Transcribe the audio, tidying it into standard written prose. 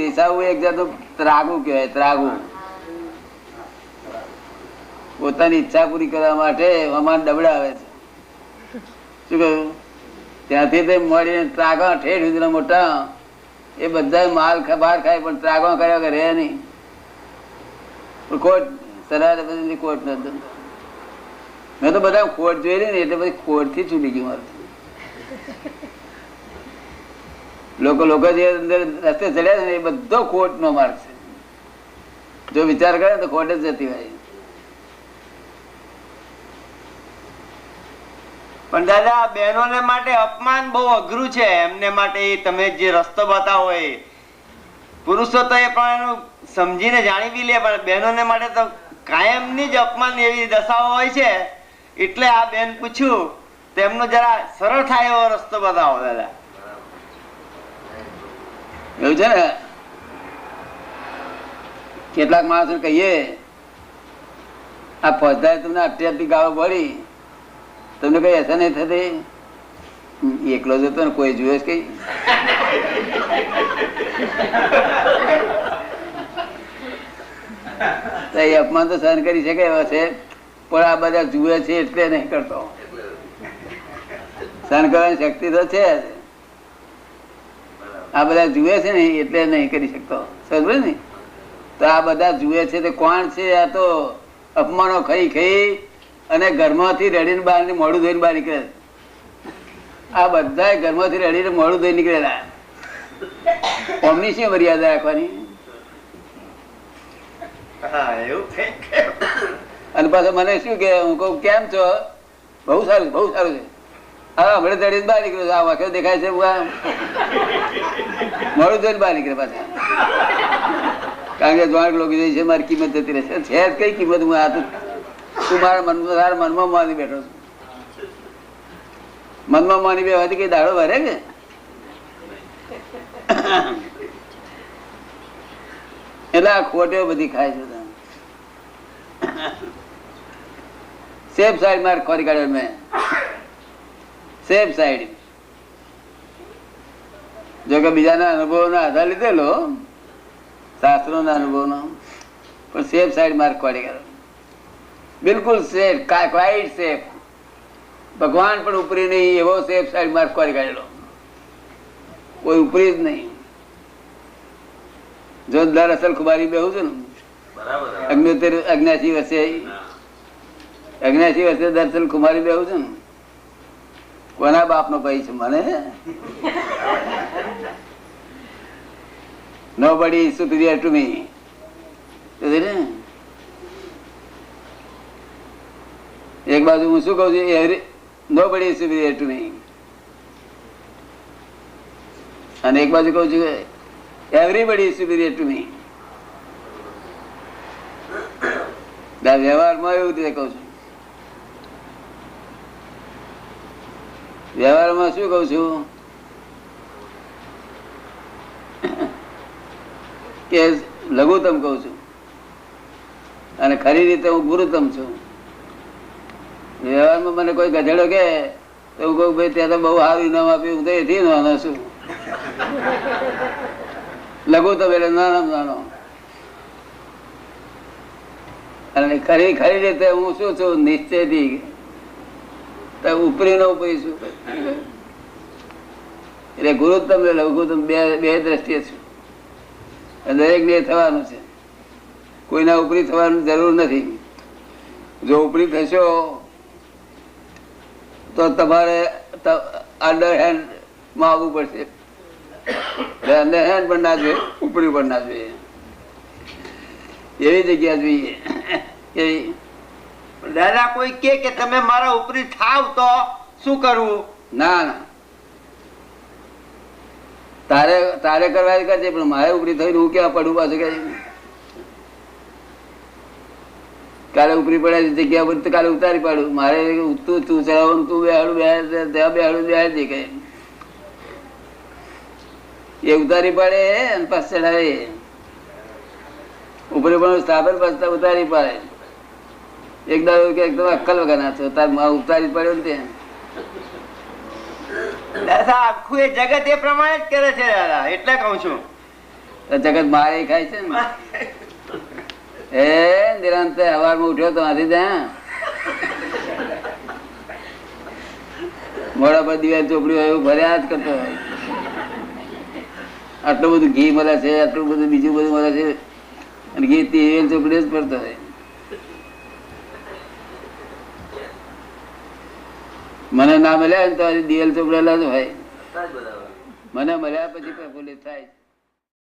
રિસાવું એક જાતનું ત્રાગુ કહેવાય. ત્રાગુ પોતાની ઈચ્છા પૂરી કરવા માટે અમાર ડબડાવે છે. શું કહ્યું? ત્યાંથી તે મળીને ત્રાગા ઠેઠ સુધી મોટા એ બધા માલ બહાર ખાય પણ ત્રાગા કર્યા કે રહે નહીં. કોટ સરાર બધી કોટ નથી. મેં તો બધા કોટ જોઈ ને એટલે બધી કોટ થી છૂટી ગયું મારું. લોકો જે અંદર રસ્તે ચડ્યા છે ને એ બધો ખોટ નો માર્ગ છે. જો વિચાર કરે તો ખોટ જ જતી હોય. પણ દાદા બહેનોને માટે અપમાન બહુ અઘરું છે. એમને માટે તમે જે રસ્તો બતાવો એ પુરુષો તો એ પણ એનું સમજીને જાણી બી લે, પણ બહેનોને માટે તો કાયમની જ અપમાન એવી દશાઓ હોય છે. એટલે આ બેન પૂછ્યું તેમનો જરા સરળ થાય એવો રસ્તો બતાવો દાદા. એવું છે ને, કેટલાક માણસો કહીએ આ ફોજદાર તમને આટલી ગાળો પડી, તમને કઈ અસર નહીં થતી? એકલો જ હતો ને, કોઈ જોયે કઈ? એ અપમાન તો સહન કરી શકે એવા છે, પણ આ બધા જુએ છે એટલે નહીં કરતો. સહન કરવાની શક્તિ તો છે, આ બધા જુએ છે ને એટલે નહીં કરી શકતો. સમજ ને? તો આ બધા જુએ છે તે કોણ છે? આ તો અપમાનો ખાઈ ખાઈ અને ઘરમાંથી રડીને બહાર મોડું ધોઈને બહાર નીકળે. આ બધા ઘરમાંથી રડીને મોડું ધોઈ નીકળેલા. કોમની શું મર્યાદા રાખવાની? અને પાછું મને શું કે, હું કહું કેમ છો? બહુ સારું, બહુ સારું છે. હા, હમણાં દડીને બહાર નીકળ્યો. આ વાંખો દેખાય છે, મોડું ધોઈને બહાર નીકળે પાછા. કારણ કે જોવાક લોકો જાય છે મારી કિંમત જતી રહેશે. છે કઈ કિંમત? હું આ તું મારા મનમાં માની બેઠો છું. મનમાં માની બેવાથી કઈ દાડો ભરે કે? એટલે આ ખોટે બધી ખાય છે. સેફ સાઈડ માર ખોરી કાઢ્યો મેં. Safe side. જો કે બીજાના અનુભવો નો આધાર લીધેલો, શાસ્ત્રો ના અનુભવ નો, પણ સેફ સાઈડ માર્ક ખોરી કાઢ્યો. બિલકુલ સેફ, ક્વાઇટ સેફ. ભગવાન પણ ઉપરી નહીં એવો સેફ સાઈડ માર્ક ખોરી કાઢેલો. કોઈ ઉપરી જ નહીં. જો દર અસલ ખુબારી બેહું છું ને, 89 વર્ષે દર્શન કુમારી બેહું છું ને, કોના બાપ નો ભાઈ છે મને? Nobody is superior to me. એક બાજુ હું શું કઉ છું? Nobody is superior to me. અને એક બાજુ કઉ છું everybody is superior to me. વ્યવહારમાં એવું રીતે કઉ છું. વ્યવહારમાં શું કઉ છું કે લઘુત્તમ કઉ છું, અને ખરી રીતે હું ગુરુત્તમ છું. વ્યવહારમાં મને કોઈ ગધેડો કે તો હું કહું ભાઈ ત્યાં તો બહુ સારું ઇનામ આપ્યું, હું તો એથી નાનો છું. લઘુત્તમ એટલે નાનો. અને ખરી રીતે હું શું છું? નિશ્ચયથી ઉપરી નો ઉપરી છું. એટલે ગુરુત્તમ લઘુત્તમ બે દ્રષ્ટિએ છું. દરેક ને થવાનું છે. કોઈના ઉપરી થવાની જરૂર નથી. જો ઉપરી થશો તો તમારે અંડર હેન્ડ માં આવવું પડશે. અંડર હેન્ડ પણ ના જોઈએ, ઉપરી પણ ના જોઈએ. એવી જગ્યા જોઈએ. દાદા કોઈ કે તમે મારા ઉપરી થાવ તો શું કરવું? ના ના, તારે કરવા કરજે, પણ મારે ઉપરી થઈને હું ક્યાં પડું પાછું? કે કાલે ઉપરી પડે જગ્યા પર કાલે ઉતારી પાડું. મારે તું ચલાવવાનું, તું બેહાડું બેહાડું કે એ ઉતારી પાડે અને પાછ ચડાવે. ઉપરી પણ સ્થાપન પાછતા ઉતારી પાડે. એકદમ અક્કલ વગર ના છો, તાર ઉતારી પડ્યો ને દાદા આખું એ જગત એ પ્રમાણે જ કરે છે દાદા, એટલે કઉ છું. જગત મારે ખાય છે ને એ નિરંતર સવારમાં ઉઠ્યો તો આથી ત્યાં મોડા પર દિવાળી ચોપડી હોય એવું ભર્યા જ કરતો હોય. આટલું બધું ઘી મળે છે, આટલું બધું બીજું બધું મળે છે, અને ઘી દિવાળી ચોપડી જ ભરતો હોય. મને ના મળ્યા ને તો દિવાળી ચોપડેલા જ હોય. મને મળ્યા પછી પ્રફુલ્લિત થાય.